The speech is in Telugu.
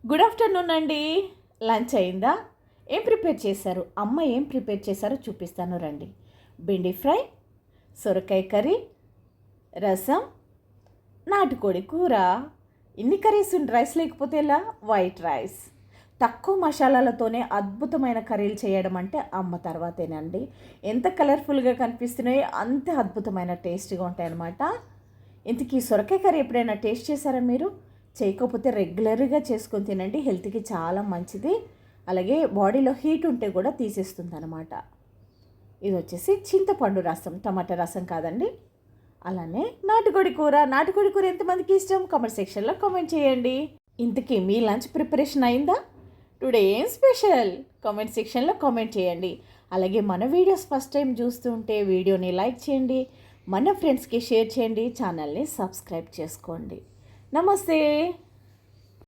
గుడ్ ఆఫ్టర్నూన్ అండి. లంచ్ అయిందా? ఏం ప్రిపేర్ చేశారు? అమ్మ ఏం ప్రిపేర్ చేశారో చూపిస్తాను రండి. బెండి ఫ్రై, సొరకాయ కర్రీ, రసం, నాటుకోడి కూర. ఇన్ని కర్రీస్ రైస్ లేకపోతే ఎలా? White rice. తక్కువ మసాలాలతోనే అద్భుతమైన కర్రీలు చేయడం అంటే అమ్మ తర్వాతేనండి. ఎంత కలర్ఫుల్గా కనిపిస్తున్నాయో అంత అద్భుతమైన టేస్ట్గా ఉంటాయన్నమాట. ఇంతకీ సొరకాయ కర్రీ ఎప్పుడైనా టేస్ట్ చేశారా మీరు? చేయకపోతే రెగ్యులర్గా చేసుకొని తినండి, హెల్త్కి చాలా మంచిది. అలాగే బాడీలో హీట్ ఉంటే కూడా తీసేస్తుంది అనమాట. ఇది వచ్చేసి చింతపండు రసం, టమాటా రసం కాదండి. అలానే నాటుకోడి కూర. నాటుకోడి కూర ఎంతమందికి ఇష్టం? కామెంట్ సెక్షన్లో కామెంట్ చేయండి. ఇంతకీ మీ లంచ్ ప్రిపరేషన్ అయిందా? టుడే ఏం స్పెషల్? కామెంట్ సెక్షన్లో కామెంట్ చేయండి. అలాగే మన వీడియోస్ ఫస్ట్ టైం చూస్తుంటే వీడియోని లైక్ చేయండి, మన ఫ్రెండ్స్కి షేర్ చేయండి, ఛానల్ని సబ్స్క్రైబ్ చేసుకోండి. నమస్తే.